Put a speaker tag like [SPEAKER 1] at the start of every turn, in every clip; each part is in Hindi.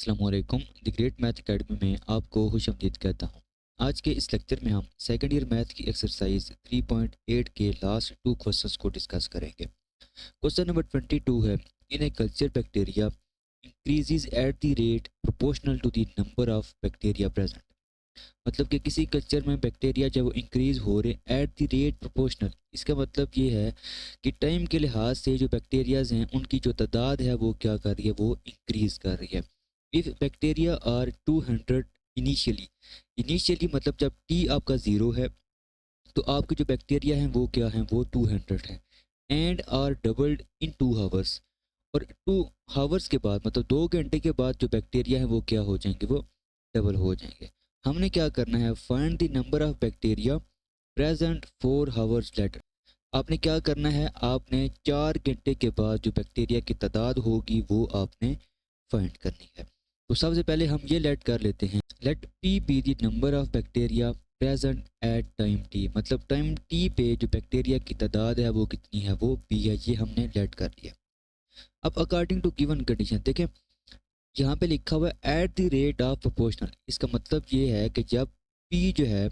[SPEAKER 1] अस्सलामुअलैकुम द ग्रेट मैथ अकेडमी में आपको खुशामदीद कहता हूँ। आज के इस लेक्चर में हम सेकंड ईयर मैथ की एक्सरसाइज 3.8 के लास्ट टू क्वेश्चंस को डिस्कस करेंगे। क्वेश्चन नंबर 22 है, in a culture bacteria increases at the rate proportional to the number of bacteria present. मतलब कि किसी कल्चर में बैक्टीरिया जब वो इंक्रीज हो रहे एट द रेट प्रोपोर्शनल, इसका मतलब ये है कि टाइम के लिहाज से जो बैक्टीरियाज हैं उनकी जो तादाद है वो क्या कर रही है, वो इंक्रीज कर रही है। If bacteria are 200 initially, initially मतलब जब टी आपका ज़ीरो है तो आपके जो बैक्टीरिया हैं वो क्या हैं, वो 200 हैं। And are doubled in 2 hours, और 2 आवर्स के बाद मतलब 2 घंटे के बाद जो बैक्टीरिया हैं वो क्या हो जाएंगे, वो डबल हो जाएंगे। हमने क्या करना है, find the number of bacteria present 4 hours later. आपने क्या करना है, आपने 4 घंटे के बाद जो बैक्टीरिया की तादाद होगी वो आपने फाइंड करनी है। तो सबसे पहले हम ये लेट कर लेते हैं, let P be the number of bacteria present at time T. मतलब टाइम टी पे जो बैक्टीरिया की तादाद है वो कितनी है, वो पी है। ये हमने लेट कर लिया। अब अकॉर्डिंग टू गिवन कंडीशन देखें, यहाँ पे लिखा हुआ है eight the rate of proportional. इसका मतलब ये है कि जब पी जो है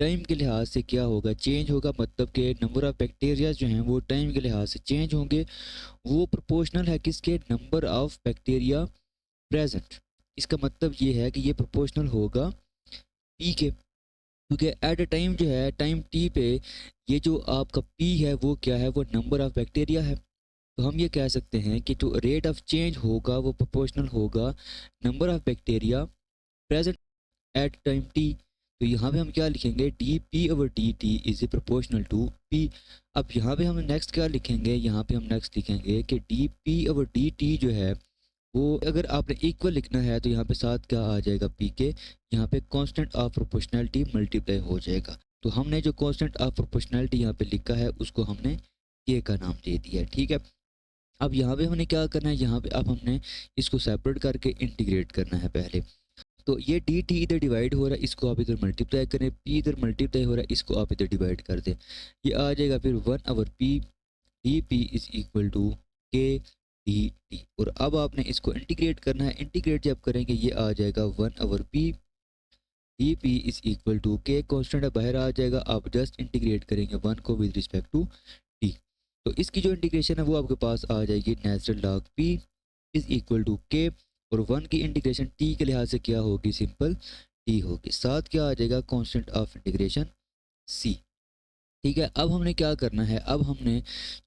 [SPEAKER 1] टाइम के लिहाज से क्या होगा, चेंज होगा। मतलब कि नंबर ऑफ बैक्टीरिया जो हैं वो टाइम के लिहाज से चेंज होंगे। वो प्रोपोर्शनल है किसके, नंबर ऑफ बैक्टीरिया प्रेजेंट। इसका मतलब ये है कि ये प्रोपोर्शनल होगा पी के, क्योंकि एट अ टाइम जो है टाइम टी पे ये जो आपका पी है वो क्या है, वो नंबर ऑफ बैक्टीरिया है। तो हम ये कह सकते हैं कि जो रेट ऑफ चेंज होगा वो प्रोपोर्शनल होगा number of bacteria present at time T. तो यहाँ पे हम क्या लिखेंगे, D P over D T is a proportional to P. अब यहाँ पे हम नेक्स्ट क्या लिखेंगे, यहाँ पे हम नेक्स्ट लिखेंगे कि D P over D T जो है वो अगर आपने इक्वल लिखना है तो यहाँ पे साथ क्या आ जाएगा, पी के। यहाँ पे कांस्टेंट ऑफ प्रोपोर्शनैलिटी मल्टीप्लाई हो जाएगा। तो हमने जो कांस्टेंट ऑफ प्रोपोर्शनैलिटी यहाँ पे लिखा है उसको हमने के का नाम दे दिया है, ठीक है। अब यहाँ पे हमने क्या करना है, यहाँ पे अब हमने इसको सेपरेट करके इंटीग्रेट करना है पहले। तो ये डी टी इधर डिवाइड हो रहा है, इसको आप इधर मल्टीप्लाई करें। पी इधर मल्टीप्लाई हो रहा है, इसको आप इधर डिवाइड कर दें। ये आ जाएगा फिर 1/p, D P is equal to K D T. और अब आपने इसको इंटीग्रेट करना है। इंटीग्रेट जब करेंगे ये आ जाएगा 1/p, D P is equal to K, constant बाहर आ जाएगा। आप जस्ट इंटीग्रेट करेंगे 1 को विद रिस्पेक्ट टू टी। तो इसकी जो इंटीग्रेशन है वो आपके पास आ जाएगी natural log P is equal to K, और 1 की इंटीग्रेशन टी के लिहाज से क्या होगी, सिंपल टी होगी। साथ क्या आ जाएगा, कांस्टेंट ऑफ इंटीग्रेशन सी। ठीक है। अब हमने क्या करना है, अब हमने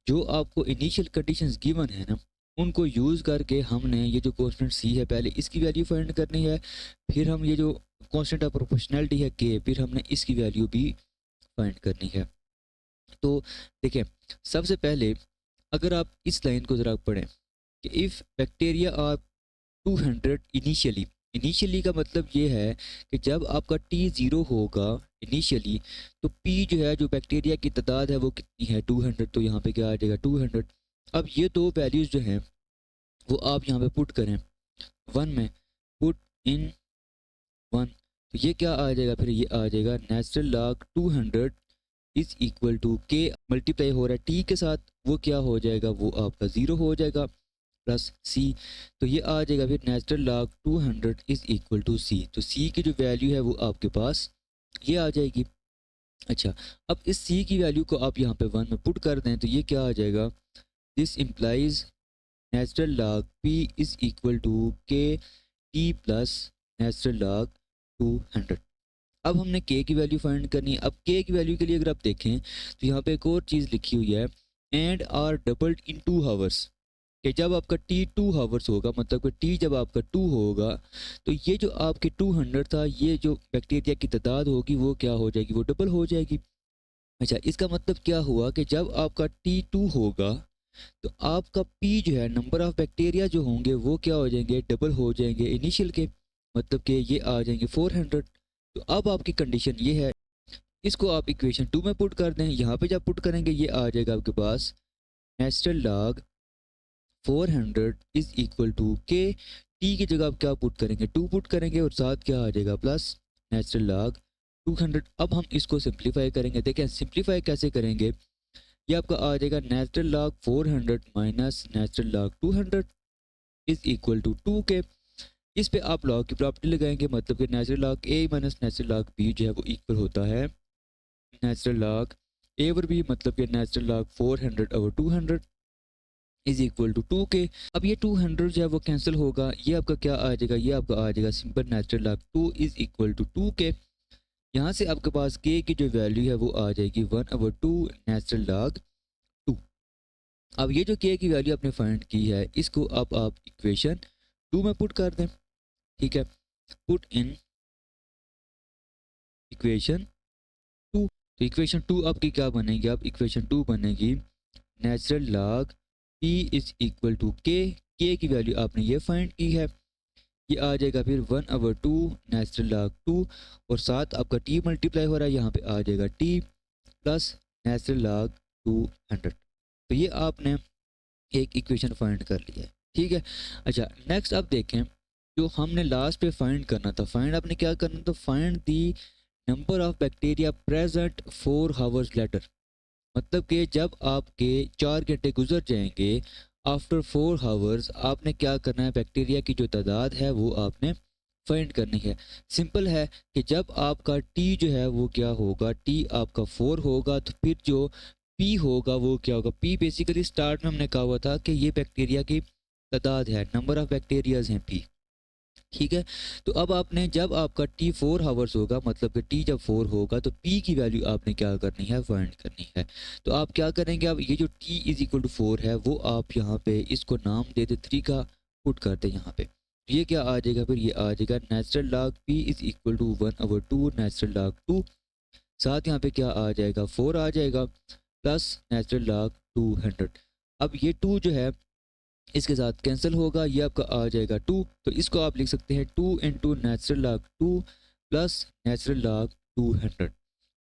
[SPEAKER 1] जो आपको इनिशियल कंडीशंस गिवन है ना उनको यूज़ करके हमने ये जो कांस्टेंट सी है पहले इसकी वैल्यू फाइंड करनी है। फिर हम ये जो कांस्टेंट ऑफ प्रोपोर्शनैलिटी है के, फिर हमने इसकी वैल्यू भी फाइंड करनी है। तो देखिए, सबसे पहले अगर आप इस लाइन को ज़रा पढ़ें कि if bacteria are 200 initially, initially का मतलब ये है कि जब आपका टी ज़ीरो होगा इनिशियली तो पी जो है, जो बैक्टीरिया की तादाद है वो कितनी है, 200। तो यहाँ पे क्या आ जाएगा 200। अब ये दो वैल्यूज़ जो हैं वो आप यहाँ पे पुट करें, वन में पुट इन वन। तो ये क्या आ जाएगा, फिर ये आ जाएगा natural log 200 is equal to K, multiply हो रहा है टी के साथ, वो क्या हो जाएगा, वो आपका ज़ीरो हो जाएगा, प्लस सी। तो ये आ जाएगा फिर natural log 200 is equal to C. तो सी की जो वैल्यू है वो आपके पास ये आ जाएगी। अच्छा, अब इस सी की वैल्यू को आप यहाँ पे 1 में पुट कर दें तो ये क्या आ जाएगा, this implies natural log P is equal to K T plus natural log 200। अब हमने के की वैल्यू फाइंड करनी है। अब के की वैल्यू के लिए अगर आप देखें तो यहाँ पे एक और चीज़ लिखी हुई है, and are doubled in 2 hours. कि जब आपका टी 2 आवर्स होगा, मतलब कि टी जब आपका 2 होगा तो ये जो आपके 200 था, ये जो बैक्टीरिया की तादाद होगी वो क्या हो जाएगी, वो डबल हो जाएगी। अच्छा, इसका मतलब क्या हुआ कि जब आपका टी 2 होगा तो आपका पी जो है, नंबर ऑफ बैक्टीरिया जो होंगे वो क्या हो जाएंगे, डबल हो जाएंगे इनिशियल के। मतलब कि ये आ जाएंगे 400। तो अब आपकी कंडीशन ये है, इसको आप इक्वेशन 2 में पुट कर दें। यहाँ पे जब पुट करेंगे ये आ जाएगा आपके पास natural log 400 is equal to K, T की जगह आप क्या पुट करेंगे, 2 पुट करेंगे, और साथ क्या आ जाएगा, प्लस नेचुरल लॉग 200। अब हम इसको सिंप्लीफाई करेंगे। देखें सिंप्लीफाई कैसे करेंगे, ये आपका आ जाएगा natural log 400 minus natural log 200 is equal to 2 K. इस पे आप लॉग की प्रॉपर्टी लगाएंगे, मतलब कि natural log A minus natural log B जो है वो इक्वल होता है natural log A over B, मतलब कि natural log 400 over 200 is equal to 2 K. अब ये 200 जो है वो कैंसिल होगा, ये आपका क्या आ जाएगा, ये आपका आ जाएगा simple natural log 2 is equal to 2 K. यहाँ से आपके पास के की जो वैल्यू है वो आ जाएगी 1/2 नेचुरल लॉग 2। अब ये जो के की वैल्यू आपने फाइंड की है इसको अब आप इक्वेशन 2 में पुट कर दें, ठीक है। पुट इन इक्वेशन 2, तो इक्वेशन 2 आपकी क्या बनेगी, अब इक्वेशन 2 बनेगी natural log p is equal to K की वैल्यू आपने ये फाइंड की है, ये आ जाएगा फिर 1/2 नेचुरल लॉग 2 और साथ आपका t मल्टीप्लाई हो रहा है, यहाँ पे आ जाएगा t प्लस नेचुरल लॉग 200। तो ये आपने एक इक्वेशन फाइंड कर लिया है, ठीक है। अच्छा नेक्स्ट आप देखें, जो हमने लास्ट पे फाइंड करना था, फाइंड आपने क्या करना था, find the number of bacteria present 4 hours later, मतलब कि जब आपके 4 घंटे गुजर जाएंगे आफ्टर 4 आवर्स, आपने क्या करना है, बैक्टीरिया की जो तादाद है वो आपने फाइंड करनी है। सिंपल है कि जब आपका टी जो है वो क्या होगा, टी आपका 4 होगा, तो फिर जो पी होगा वो क्या होगा, पी बेसिकली स्टार्ट में हमने कहा हुआ था कि ये बैक्टीरिया की तादाद है, नंबर ऑफ बैक्टीरियाज हैं पी, ठीक है। तो अब आपने जब आपका टी 4 आवर्स होगा, मतलब कि टी जब 4 होगा तो पी की वैल्यू आपने क्या करनी है, फाइंड करनी है। तो आप क्या करेंगे, अब ये जो टी इज इक्वल टू 4 है वो आप यहाँ पे इसको नाम दे दे 3 का, पुट करते यहाँ पे, तो ये क्या आ जाएगा, फिर ये आ जाएगा natural log P is equal to 1/2 natural log 2, साथ यहाँ पे क्या आ जाएगा 4 आ जाएगा प्लस नेचुरल लॉग 200। अब ये 2 जो है इसके साथ कैंसिल होगा, ये आपका आ जाएगा 2, तो इसको आप लिख सकते हैं 2 into natural log 2 plus natural log 200।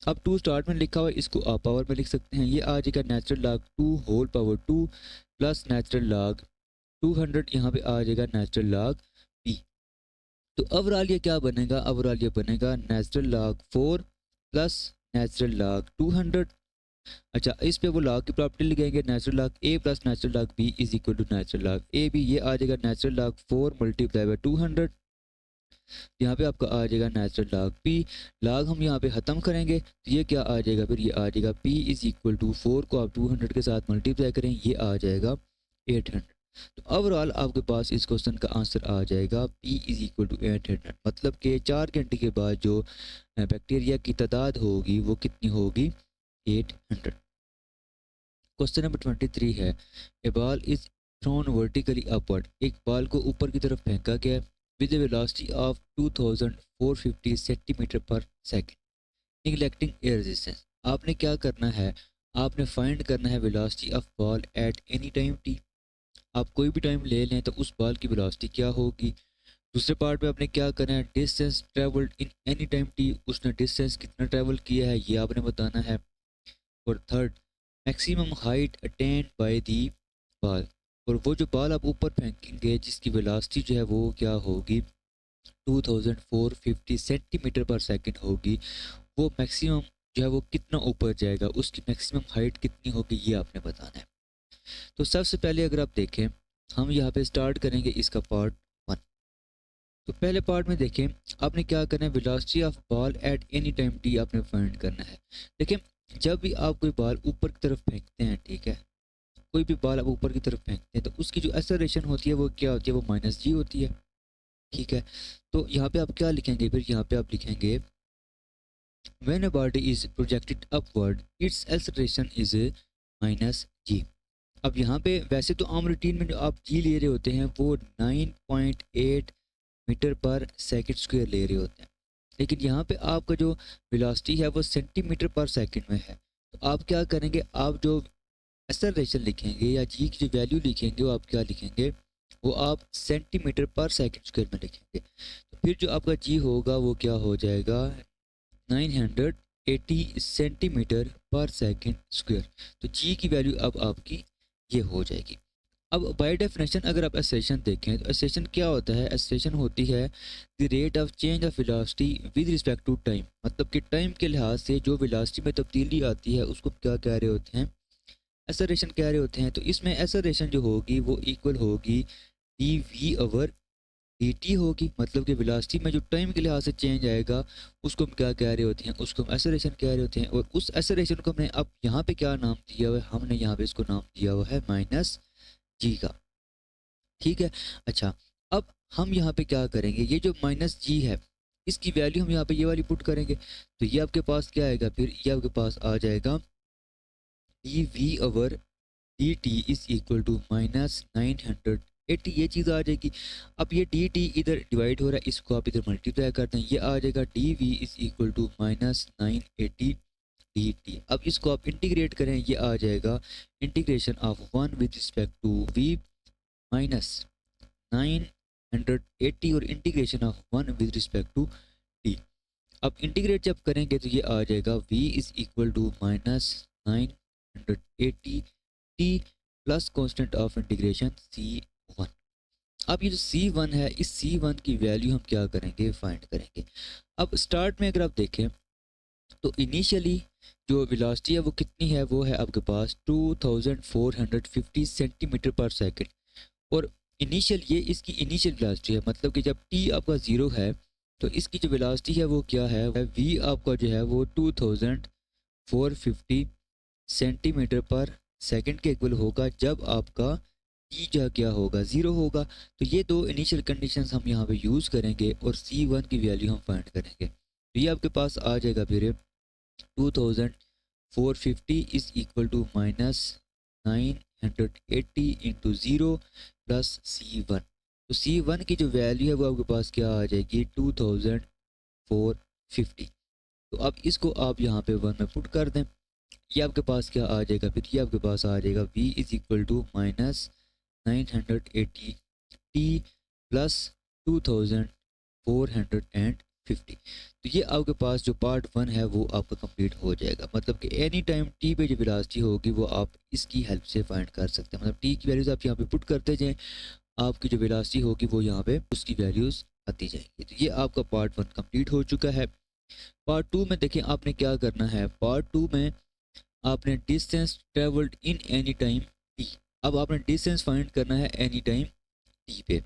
[SPEAKER 1] अब 2 स्टार्ट में लिखा हुआ है, इसको आप पावर में लिख सकते हैं, ये आ जाएगा natural log 2 whole power 2 plus natural log 200, यहाँ पे आ जाएगा नेचुरल लॉग पी। तो ओवरऑल ये क्या बनेगा, ओवरऑल ये बनेगा natural log 4 plus natural log 200। अच्छा इस पे वो लॉग की प्रॉपर्टी लगाएंगे, natural log A plus natural log B is equal to natural log A B, ये आ जाएगा नेचुरल लॉग 4 मल्टीप्लाई बाय 200, यहाँ पे आपका आ जाएगा नेचुरल लॉग पी। लॉग हम यहाँ पे ख़त्म करेंगे तो ये क्या आ जाएगा, फिर ये आ जाएगा पी इज इक्वल टू 4 को आप 200 के साथ मल्टीप्लाई करें, ये आ जाएगा 800। तो ओवरऑल आपके पास इस क्वेश्चन का आंसर आ जाएगा पी इज इक्वल टू 800, मतलब कि 4 घंटे के बाद जो बैक्टीरिया की तादाद होगी वो कितनी होगी, 800। क्वेश्चन नंबर 23 है, a ball is thrown vertically upward, एक बॉल को ऊपर की तरफ फेंका गया with a velocity of 2450 centimetre per second neglecting air resistance. आपने क्या करना है, आपने फाइंड करना है velocity of ball at any time T, आप कोई भी टाइम ले लें तो उस बॉल की वेलोसिटी क्या होगी। दूसरे पार्ट में आपने क्या करना है, distance travelled in any time T, उसने डिस्टेंस कितना ट्रेवल किया है ये आपने बताना है। और third maximum height attend by the ball, और वो जो बॉल आप ऊपर फेंकेंगे जिसकी वेलोसिटी जो है वो क्या होगी 2450 सेंटीमीटर पर सेकंड होगी, वो मैक्सिमम जो है वो कितना ऊपर जाएगा, उसकी मैक्सिमम हाइट कितनी होगी ये आपने बताना है। तो सबसे पहले अगर आप देखें, हम यहाँ पे स्टार्ट करेंगे इसका पार्ट 1। तो पहले पार्ट में देखें आपने क्या करना है, velocity of ball at any time T आपने फाइंड करना है। देखें जब भी आप कोई बॉल ऊपर की तरफ फेंकते हैं, ठीक है, कोई भी बॉल आप ऊपर की तरफ फेंकते हैं तो उसकी जो एक्सेलरेशन होती है वो क्या होती है, वो माइनस जी होती है, ठीक है। तो यहाँ पे आप क्या लिखेंगे, फिर यहाँ पे आप लिखेंगे when a body is projected upward its acceleration is minus G. अब यहाँ पे वैसे तो आम रूटीन में जो आप जी ले रहे होते हैं वो 9.8 मीटर पर सेकंड स्क्वायर ले रहे होते हैं, लेकिन यहाँ पे आपका जो वेलोसिटी है वो सेंटीमीटर पर सेकंड में है। तो आप क्या करेंगे, आप जो एक्सेलरेशन लिखेंगे या जी की जो वैल्यू लिखेंगे वो आप क्या लिखेंगे, वो आप सेंटीमीटर पर सेकंड स्क्वायर में लिखेंगे। तो फिर जो आपका जी होगा वो क्या हो जाएगा 980 सेंटीमीटर पर सेकंड स्क्वायर। तो जी की वैल्यू अब आपकी ये हो जाएगी। अब बाय डेफिनेशन अगर आप एक्सेलरेशन देखें तो एक्सेलरेशन क्या होता है, एक्सेलरेशन होती है the rate of change of velocity with respect to time, मतलब कि टाइम के लिहाज से जो वेलोसिटी में तब्दीली आती है उसको क्या कह रहे होते हैं, एक्सेलरेशन कह रहे होते हैं। तो इसमें एक्सेलरेशन जो होगी वो इक्वल होगी d v over D t होगी, मतलब कि वेलोसिटी में जो टाइम के लिहाज से चेंज आएगा उसको हम क्या कह रहे होते हैं, उसको हम एक्सेलरेशन कह रहे होते हैं। और उस एक्सेलरेशन को हमने अब यहाँ पे क्या नाम दिया हुआ है, हमने यहाँ पे इसको नाम दिया हुआ है माइनस जी का। ठीक है। अच्छा, अब हम यहाँ पे क्या करेंगे, ये जो माइनस जी है इसकी वैल्यू हम यहाँ पे ये वाली पुट करेंगे, तो ये आपके पास क्या आएगा, फिर ये आपके पास आ जाएगा d v over D T is equal to -980, ये चीज़ आ जाएगी। अब ये डी टी इधर डिवाइड हो रहा है, इसको आप इधर मल्टीप्लाई करते हैं, ये आ जाएगा d v is equal to -980 d t. अब इसको आप इंटीग्रेट करें, ये आ जाएगा integration of 1 with respect to v minus 980 और integration of 1 with respect to t. अब इंटीग्रेट जब करेंगे तो ये आ जाएगा v is equal to -980 t plus constant of integration c1। अब ये जो c1 है, इस c1 की वैल्यू हम क्या करेंगे, फाइंड करेंगे। अब स्टार्ट में अगर आप देखें तो इनिशियली जो वेलोसिटी है वो कितनी है, वो है आपके पास 2450 सेंटीमीटर पर सेकंड। और इनिशियल, ये इसकी इनिशियल वेलोसिटी है, मतलब कि जब t आपका 0 है तो इसकी जो वेलोसिटी है वो क्या है, v आपका जो है वो 2450 सेंटीमीटर पर सेकंड के इक्वल होगा जब आपका t जो क्या होगा, 0 होगा। तो ये दो इनिशियल कंडीशंस हम यहाँ पे यूज़ करेंगे और c1 की वैल्यू हम फाइंड करेंगे। तो ये आपके पास आ जाएगा फिर 2450 is equal to -980 into 0 plus c1। तो c1 की जो वैल्यू है वो आपके पास क्या आ जाएगी, 2450। तो अब इसको आप यहाँ पे 1 में पुट कर दें, ये आपके पास क्या आ जाएगा, फिर ये आपके पास आ जाएगा v is equal to -980 t plus 2450। तो ये आपके पास जो पार्ट 1 है वो आपका कंप्लीट हो जाएगा। मतलब कि एनी टाइम टी पे जो वेलोसिटी होगी वो आप इसकी हेल्प से फाइंड कर सकते हैं। मतलब टी की वैल्यूज आप यहाँ पे पुट करते जाएं, आपकी जो वेलोसिटी होगी वो यहाँ पे उसकी वैल्यूज आती जाएंगी। तो ये आपका पार्ट 1 कंप्लीट हो चुका है। पार्ट 2 में देखें आपने क्या करना है, पार्ट 2 में आपने distance travelled in any time T. अब आपने डिस्टेंस फाइंड करना है एनी टाइम टी पे।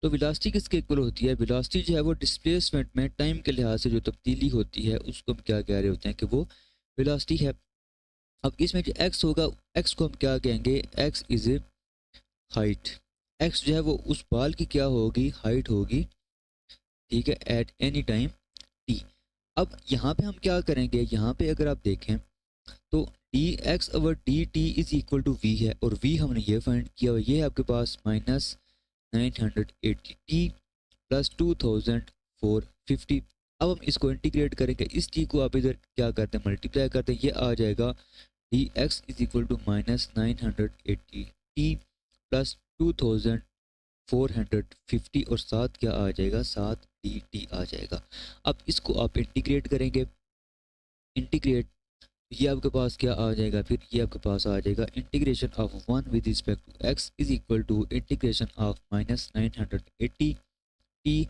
[SPEAKER 1] तो वेलोसिटी किसके इक्वल होती है, वेलोसिटी जो है वो डिस्प्लेसमेंट में टाइम के लिहाज से जो तब्दीली होती है उसको हम क्या कह रहे होते हैं कि वो वेलोसिटी है। अब इसमें जो x होगा, x को हम क्या कहेंगे, x इज हाइट। x जो है वो उस बाल की क्या होगी, हाइट होगी। ठीक है, एट एनी टाइम t। अब यहाँ पे हम क्या करेंगे, यहाँ पे अगर आप देखें तो d x over D T is equal to v है, और v हमने ये फाइंड किया हुआ, ये है आपके पास -980 टी प्लस 2450। अब हम इसको इंटीग्रेट करेंगे, इस टी को आप इधर क्या करते हैं, मल्टीप्लाई करते हैं, ये आ जाएगा d x is equal to -980 t plus 2450 और साथ क्या आ जाएगा, साथ डी टी आ जाएगा। अब इसको आप इंटीग्रेट करेंगे, इंटीग्रेट, ये आपके पास क्या आ जाएगा, फिर ये आपके पास आ जाएगा integration of 1 with respect to x is equal to integration of -980 t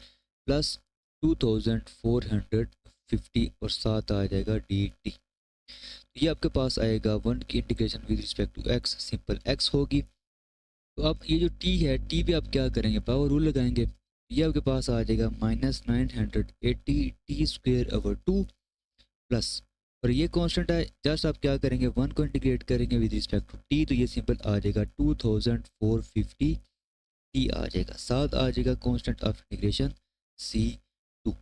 [SPEAKER 1] plus 2450 और साथ आ जाएगा डी टी। ये आपके पास आएगा 1 की integration with respect to x, simple x होगी। तो अब ये जो t है, t पे आप क्या करेंगे, पावर रूल लगाएंगे, ये आपके पास आ जाएगा -980 टी स्क्वेयर ओवर 2 प्लस, और ये कांस्टेंट है, जस्ट आप क्या करेंगे 1 को इंटीग्रेट करेंगे विद रिस्पेक्ट टू टी, तो ये सिंपल आ जाएगा 2450 टी आ जाएगा, साथ आ जाएगा कांस्टेंट ऑफ इंटीग्रेशन c2।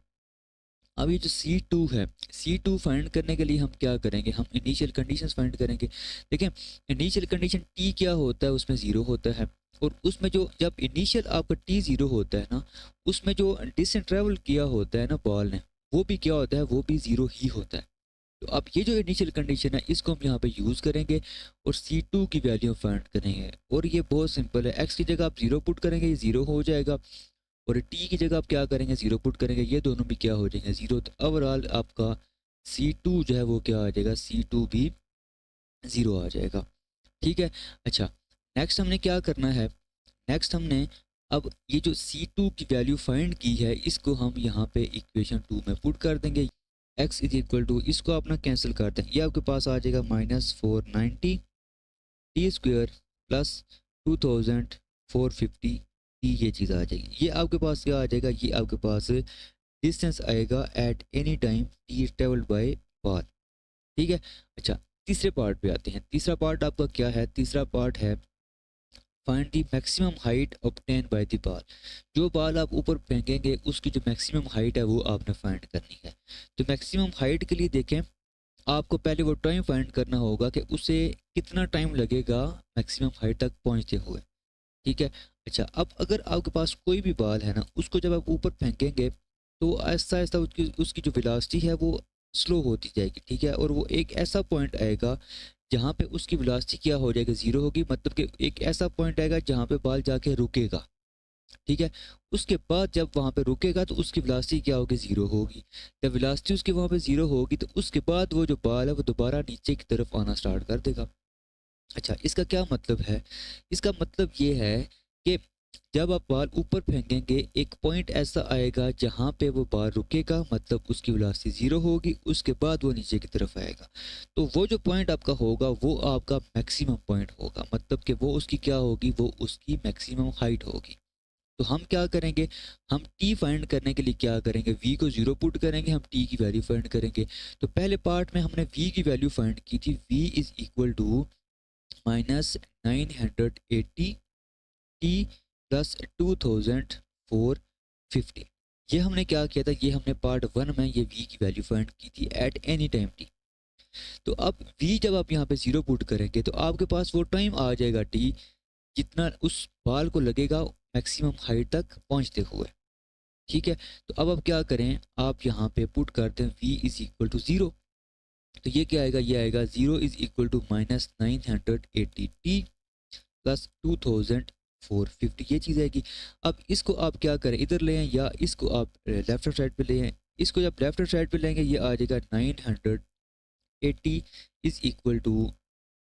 [SPEAKER 1] अब ये जो c2 है, c2 फाइंड करने के लिए हम क्या करेंगे, हम इनिशियल कंडीशंस फाइंड करेंगे। देखें इनिशियल कंडीशन t क्या होता है, उसमें 0 होता है, और उसमें जो जब इनिशियल आपका t 0 होता है ना, उसमें जो डिस्टेंस ट्रेवल किया होता है ना बॉल ने, वो भी क्या होता है, वो भी 0 ही होता है। तो अब ये जो इनिशियल कंडीशन है इसको हम यहाँ पे यूज़ करेंगे और C2 की वैल्यू फाइंड करेंगे, और ये बहुत सिंपल है, x की जगह आप 0 पुट करेंगे, ये 0 हो जाएगा, और t की जगह आप क्या करेंगे, 0 पुट करेंगे, ये दोनों भी क्या हो जाएंगे, 0। तो ओवरऑल आपका C2 जो है वो क्या आ जाएगा, C2 भी 0 आ जाएगा। ठीक है। अच्छा, नेक्स्ट हमने क्या करना है, नेक्स्ट हमने अब ये जो C2 की वैल्यू फाइंड की है इसको हम यहाँ पे इक्वेशन 2 में पुट कर देंगे। x इज इक्वल टू, इसको अपना कैंसिल करते हैं, ये आपके पास आ जाएगा -490 टी स्क्वेयर प्लस 2450 टी ये चीज़ आ जाएगी। ये आपके पास क्या आ जाएगा, ये आपके पास डिस्टेंस आएगा eight any time T travelled by ball. ठीक है। अच्छा, तीसरे पार्ट पे आते हैं। तीसरा पार्ट आपका क्या है, तीसरा पार्ट है find the maximum height obtain by the ball. जो बॉल आप ऊपर फेंकेंगे उसकी जो मैक्सिमम हाइट है वो आपने फाइंड करनी है। तो मैक्सिमम हाइट के लिए देखें, आपको पहले वो टाइम फाइंड करना होगा कि उसे कितना टाइम लगेगा मैक्सिमम हाइट तक पहुंचते हुए। ठीक है। अच्छा, अब अगर आपके पास कोई भी बॉल है ना, उसको जब आप ऊपर फेंकेंगे तो आहिस्ता आहिस्ता उसकी उसकी जो वेलोसिटी है वो स्लो होती जाएगी। ठीक है। और वो एक ऐसा पॉइंट आएगा जहाँ पे उसकी वेलोसिटी क्या हो जाएगी, ज़ीरो होगी। मतलब कि एक ऐसा पॉइंट आएगा जहाँ पे बॉल जाके रुकेगा। ठीक है। उसके बाद जब वहाँ पे रुकेगा तो उसकी वेलोसिटी क्या होगी, ज़ीरो होगी। जब वेलोसिटी उसकी वहाँ पे ज़ीरो होगी तो उसके बाद वो जो बॉल है वो दोबारा नीचे की तरफ आना स्टार्ट कर देगा। अच्छा, इसका क्या मतलब है, इसका मतलब ये है कि जब आप बॉल ऊपर फेंकेंगे एक पॉइंट ऐसा आएगा जहाँ पे वो बॉल रुकेगा, मतलब उसकी वेलोसिटी ज़ीरो होगी, उसके बाद वो नीचे की तरफ आएगा। तो वो जो पॉइंट आपका होगा वो आपका मैक्सिमम पॉइंट होगा, मतलब कि वो उसकी क्या होगी, वो उसकी मैक्सिमम हाइट होगी। तो हम क्या करेंगे, हम टी फाइंड करने के लिए क्या करेंगे, वी को ज़ीरो पुट करेंगे, हम टी की वैल्यू फाइंड करेंगे। तो पहले पार्ट में हमने वी की वैल्यू फाइंड की थी, v is equal to -980 t plus 2450। ये हमने क्या किया था, ये हमने पार्ट वन में ये वी की वैल्यू फाइंड की थी एट एनी टाइम टी। तो अब वी जब आप यहाँ पे ज़ीरो पुट करेंगे तो आपके पास वो टाइम आ जाएगा टी जितना उस बाल को लगेगा मैक्सिमम हाइट तक पहुँचते हुए। ठीक है। तो अब आप क्या करें, आप यहाँ पे पुट करते हैं v is equal to zero. तो ये क्या आएगा, ये आएगा zero is equal to -980 t plus 2450, ये चीज़ आएगी। अब इसको आप क्या करें, इधर ले आएं या इसको आप लेफ्ट साइड पे ले आएं। इसको जब लेफ्ट साइड पे लेंगे ये आ जाएगा 980 इज इक्वल टू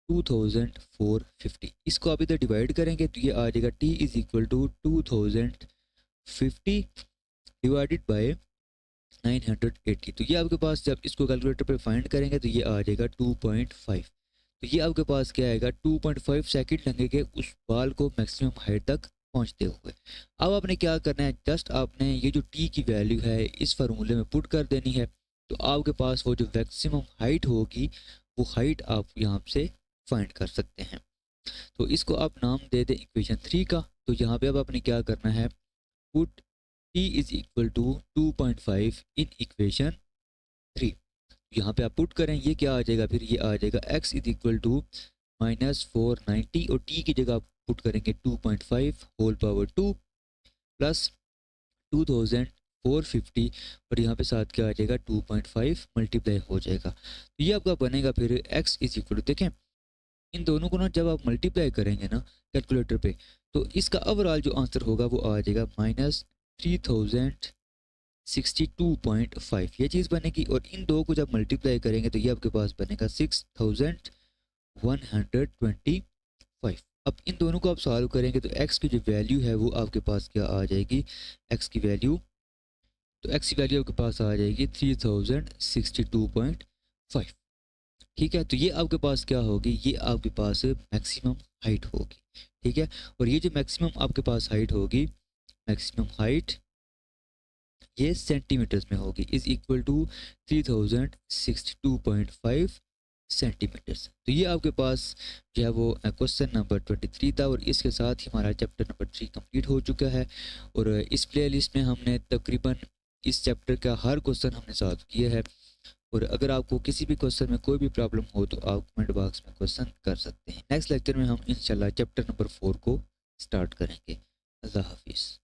[SPEAKER 1] 2450। इसको आप इधर डिवाइड करेंगे तो ये आ जाएगा t is equal to 2050 divided by 980। तो ये आपके पास जब इसको कैलकुलेटर पे फाइंड करेंगे तो ये आ जाएगा 2.5। तो ये आपके पास क्या आएगा, 2.5 सेकंड लगेंगे उस बॉल को मैक्सिमम हाइट तक पहुंचते हुए। अब आपने क्या करना है, जस्ट आपने ये जो टी की वैल्यू है इस फार्मूले में पुट कर देनी है। तो आपके पास वो जो मैक्सिमम हाइट होगी वो हाइट आप यहाँ से फाइंड कर सकते हैं। तो इसको आप नाम दे दें इक्वेशन 3 का। तो यहाँ पे अब आपने क्या करना है, put t is equal to 2.5 in equation 3। यहाँ पे आप पुट करें, ये क्या आ जाएगा, फिर ये आ जाएगा x इज इक्वल टू -490 और t की जगह आप पुट करेंगे 2.5 होल पावर 2 प्लस 2450 और यहाँ पे साथ क्या आ जाएगा 2.5 मल्टीप्लाई हो जाएगा। तो ये आपका बनेगा फिर x इज इक्वल टू, देखें इन दोनों को ना जब आप मल्टीप्लाई करेंगे ना कैलकुलेटर पे तो इसका ओवरऑल जो आंसर होगा वो आ जाएगा -3062.5, ये चीज़ बनेगी। और इन दो को जब मल्टीप्लाई करेंगे तो ये आपके पास बनेगा 6125। अब इन दोनों को आप सॉल्व करेंगे तो x की जो वैल्यू है वो आपके पास क्या आ जाएगी, x की वैल्यू, तो x की वैल्यू आपके पास आ जाएगी 3062.5। ठीक है। तो ये आपके पास क्या होगी, ये आपके पास मैक्सिमम हाइट होगी। ठीक है। और ये जो मैक्सिमम आपके पास हाइट होगी, मैक्सिमम हाइट ये सेंटीमीटर्स में होगी, इज इक्वल टू 3062.5 सेंटीमीटर्स। तो ये आपके पास जो है वो क्वेश्चन नंबर 23 था और इसके साथ ही हमारा चैप्टर नंबर 3 कंप्लीट हो चुका है। और इस प्लेलिस्ट में हमने तकरीबन इस चैप्टर का हर क्वेश्चन हमने सॉल्व किया है। और अगर आपको किसी भी क्वेश्चन में कोई भी प्रॉब्लम हो तो आप कमेंट बॉक्स में क्वेश्चन कर सकते हैं। नेक्स्ट लेक्चर में हम इंशाल्लाह चैप्टर नंबर 4 को स्टार्ट करेंगे। अल्लाह हाफिज़।